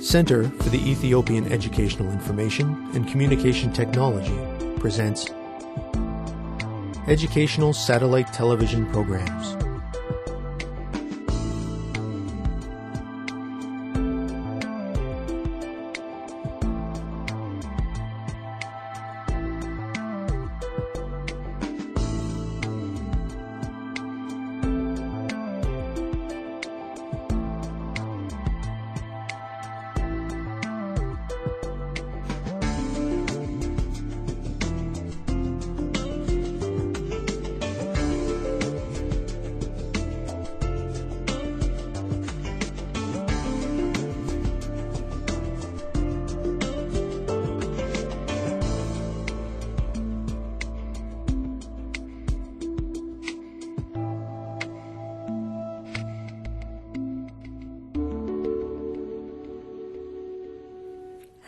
Center for the Ethiopian Educational Information and Communication Technology presents Educational Satellite Television Programs.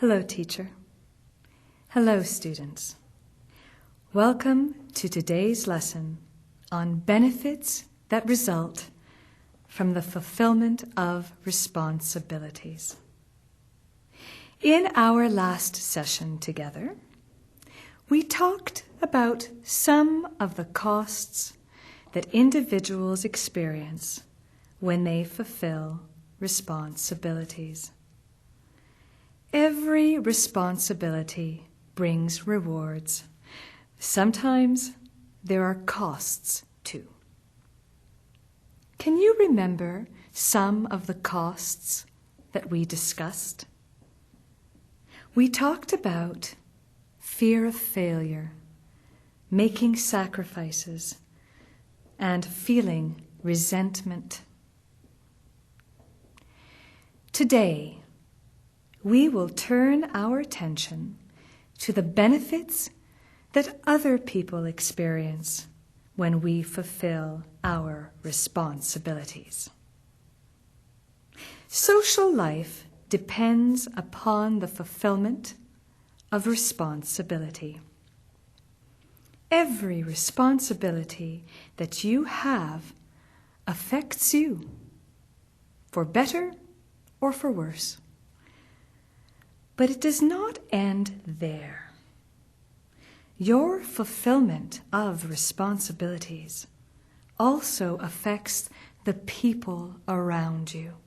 Hello, teacher. Hello, students. Welcome to today's lesson on benefits that result from the fulfillment of responsibilities. In our last session together, we talked about some of the costs that individuals experience when they fulfill responsibilities. Every responsibility brings rewards. Sometimes there are costs too. Can you remember some of the costs that we discussed? We talked about fear of failure, making sacrifices, and feeling resentment. Today, we will turn our attention to the benefits that other people experience when we fulfill our responsibilities. Social life depends upon the fulfillment of responsibility. Every responsibility that you have affects you, for better or for worse. But it does not end there. Your fulfillment of responsibilities also affects the people around you.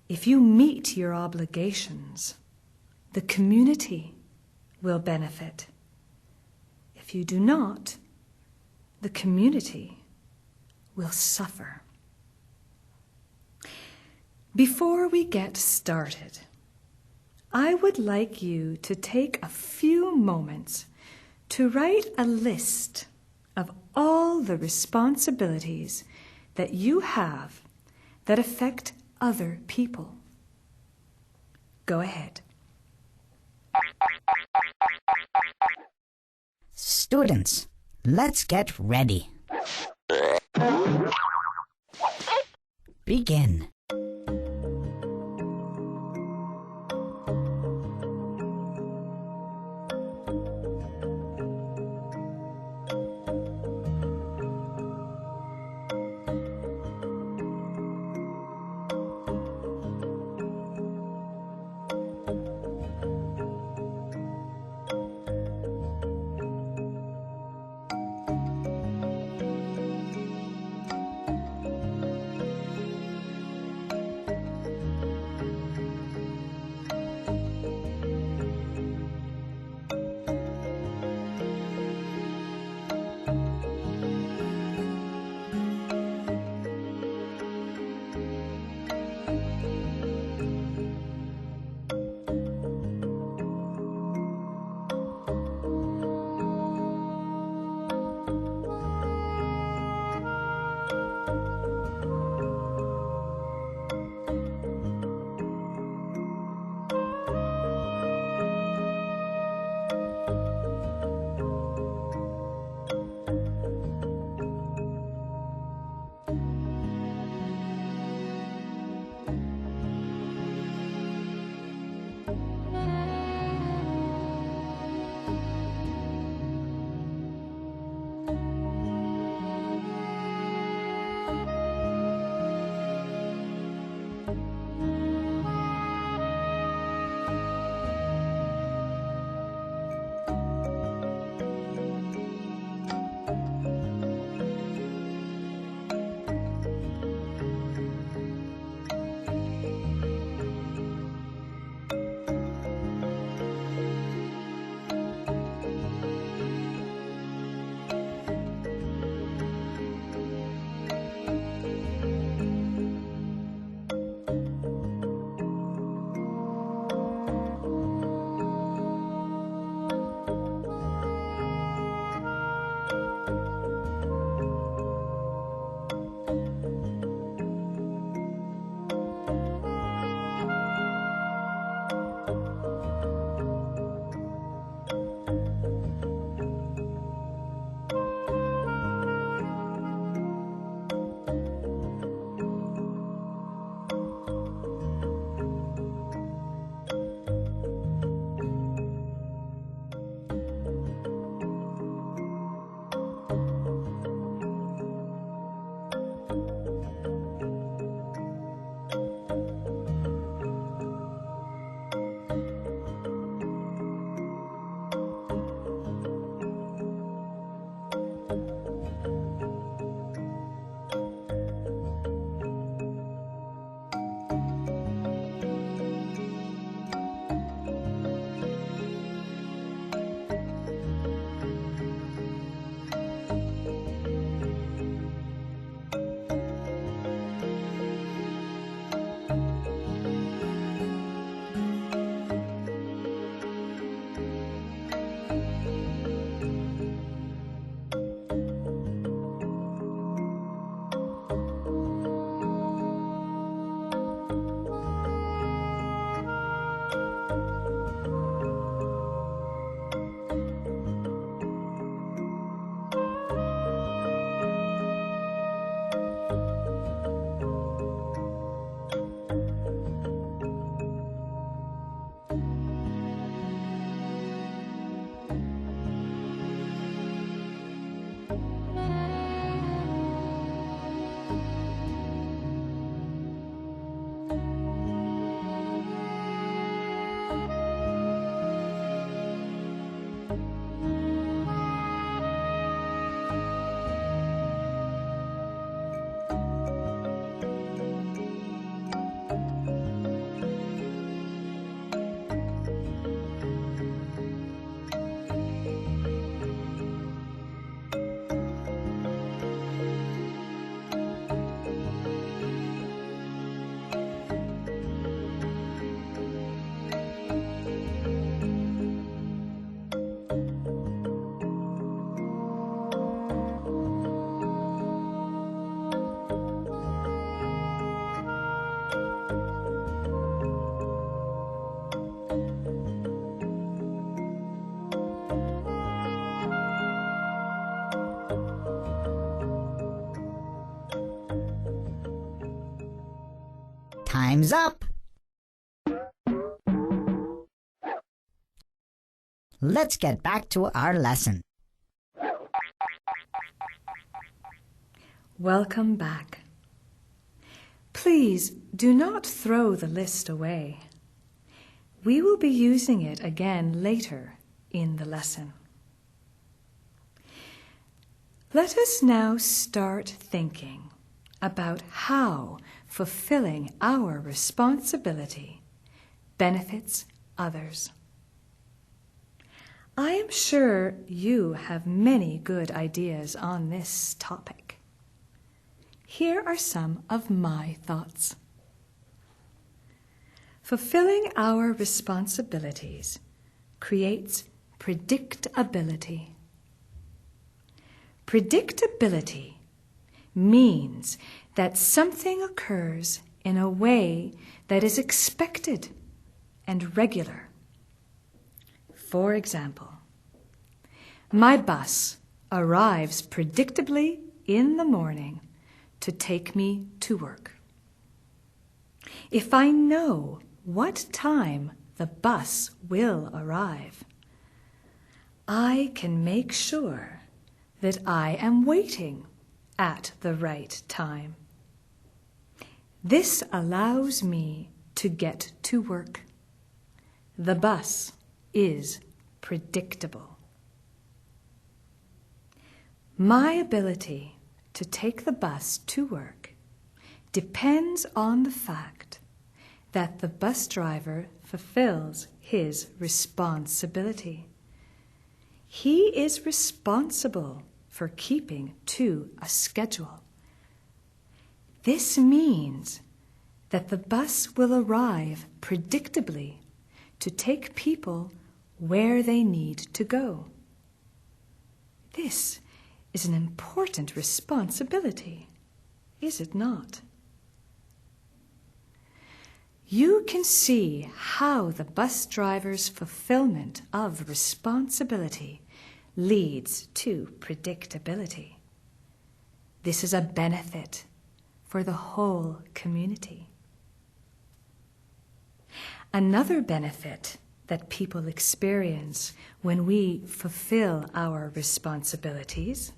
If you meet your obligations, the community will benefit. If you do not, the community will suffer. Before we get started, I would like you to take a few moments to write a list of all the responsibilities that you have that affect other people. Go ahead. Students, let's get ready. Begin. Time's up. Let's get back to our lesson. Welcome back. Please do not throw the list away. We will be using it again later in the lesson. Let us now start thinking about how fulfilling our responsibility benefits others. I am sure you have many good ideas on this topic. Here are some of my thoughts. Fulfilling our responsibilities creates predictability. Predictability means that something occurs in a way that is expected and regular. For example, my bus arrives predictably in the morning to take me to work. If I know what time the bus will arrive, I can make sure that I am waiting at the right time. This allows me to get to work. The bus is predictable. My ability to take the bus to work depends on the fact that the bus driver fulfills his responsibility. He is responsible for keeping to a schedule. This means that the bus will arrive predictably to take people where they need to go. This is an important responsibility, is it not? You can see how the bus driver's fulfillment of responsibility leads to predictability. This is a benefit for the whole community. Another benefit that people experience when we fulfill our responsibilities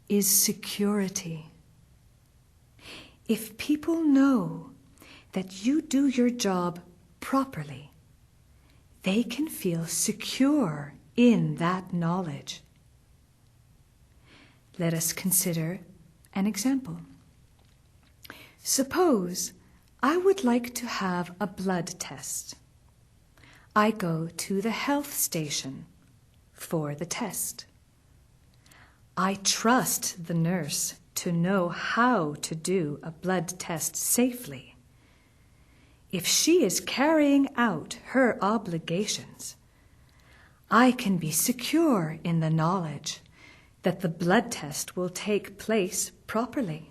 is security. If people know that you do your job properly, they can feel secure in that knowledge. Let us consider an example. Suppose I would like to have a blood test. I go to the health station for the test. I trust the nurse to know how to do a blood test safely. If she is carrying out her obligations, I can be secure in the knowledge that the blood test will take place properly.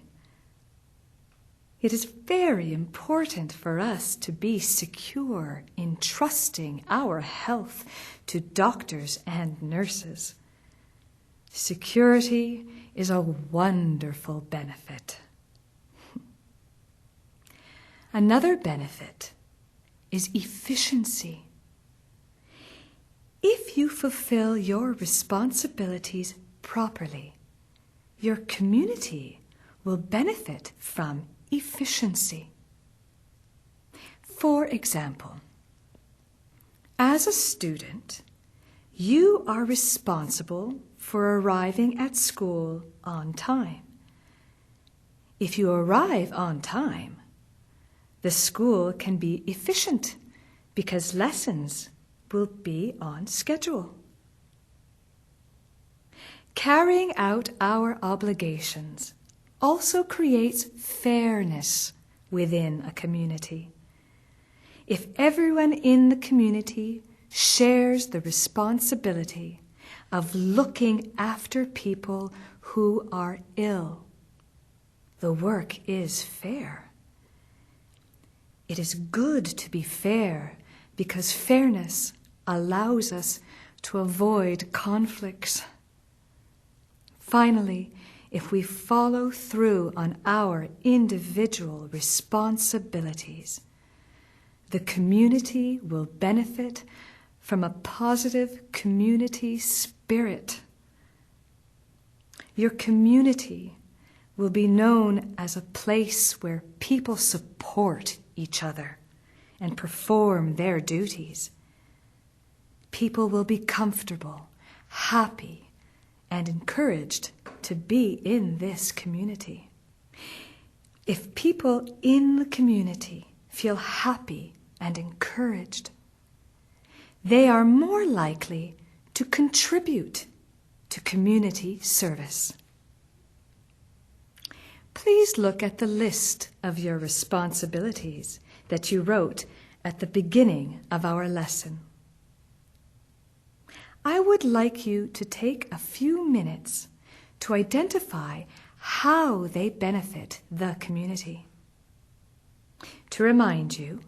It is very important for us to be secure in trusting our health to doctors and nurses. Security is a wonderful benefit. Another benefit is efficiency. If you fulfill your responsibilities properly, your community will benefit from efficiency. For example, as a student, you are responsible for arriving at school on time. If you arrive on time, the school can be efficient because lessons will be on schedule. Carrying out our obligations also creates fairness within a community. If everyone in the community shares the responsibility of looking after people who are ill, the work is fair. It is good to be fair because fairness allows us to avoid conflicts. Finally, if we follow through on our individual responsibilities, the community will benefit from a positive community spirit. Your community will be known as a place where people support each other and perform their duties. People will be comfortable, happy, and encouraged to be in this community. If people in the community feel happy and encouraged, they are more likely to contribute to community service. Please look at the list of your responsibilities that you wrote at the beginning of our lesson. I would like you to take a few minutes to identify how they benefit the community. To remind you,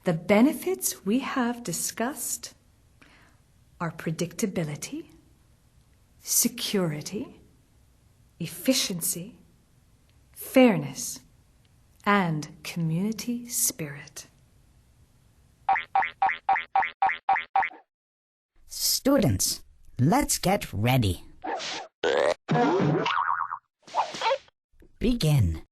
the benefits we have discussed are predictability, security, efficiency, fairness, and community spirit. Students, let's get ready. Begin.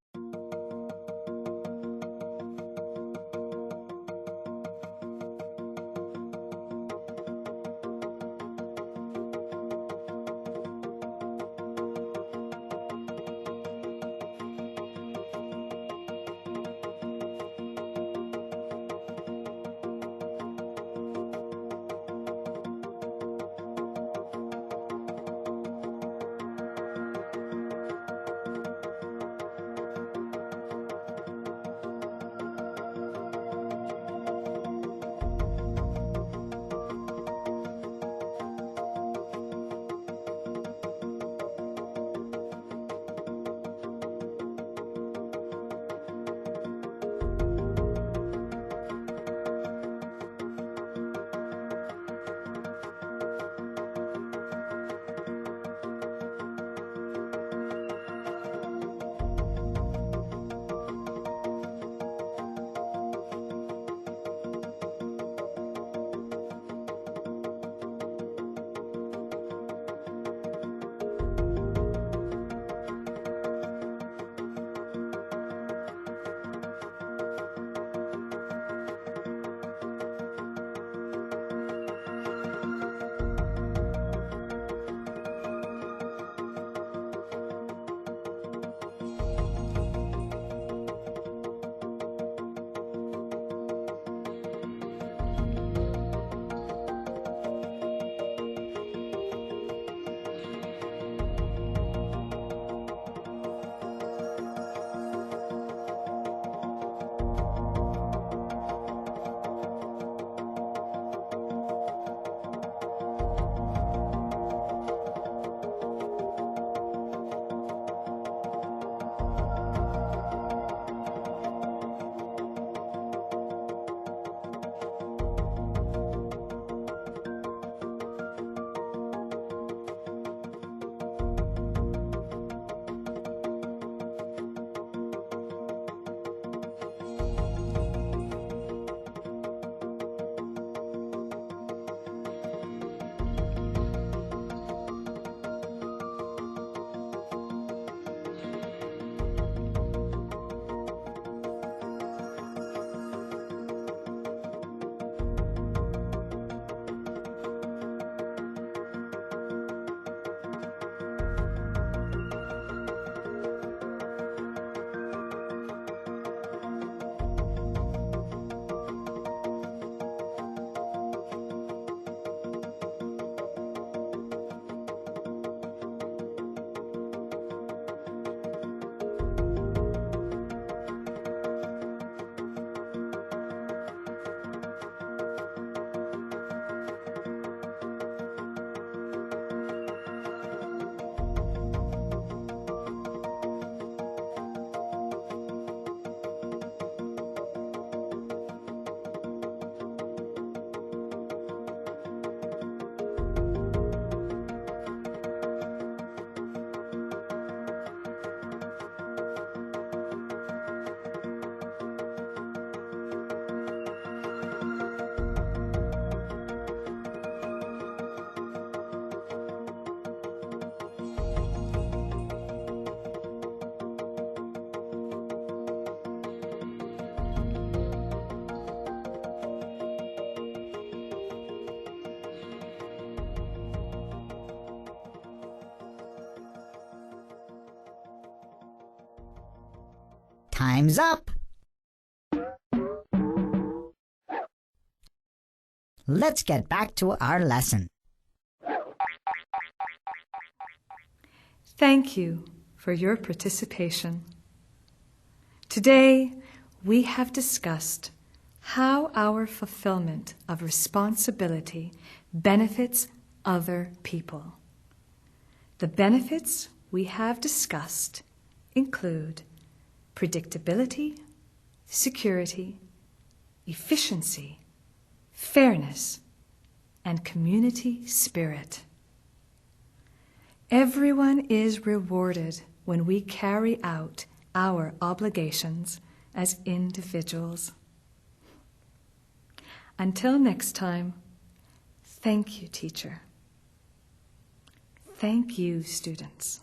Time's up. Let's get back to our lesson. Thank you for your participation. Today, we have discussed how our fulfillment of responsibility benefits other people. The benefits we have discussed include predictability, security, efficiency, fairness, and community spirit. Everyone is rewarded when we carry out our obligations as individuals. Until next time, thank you, teacher. Thank you, students.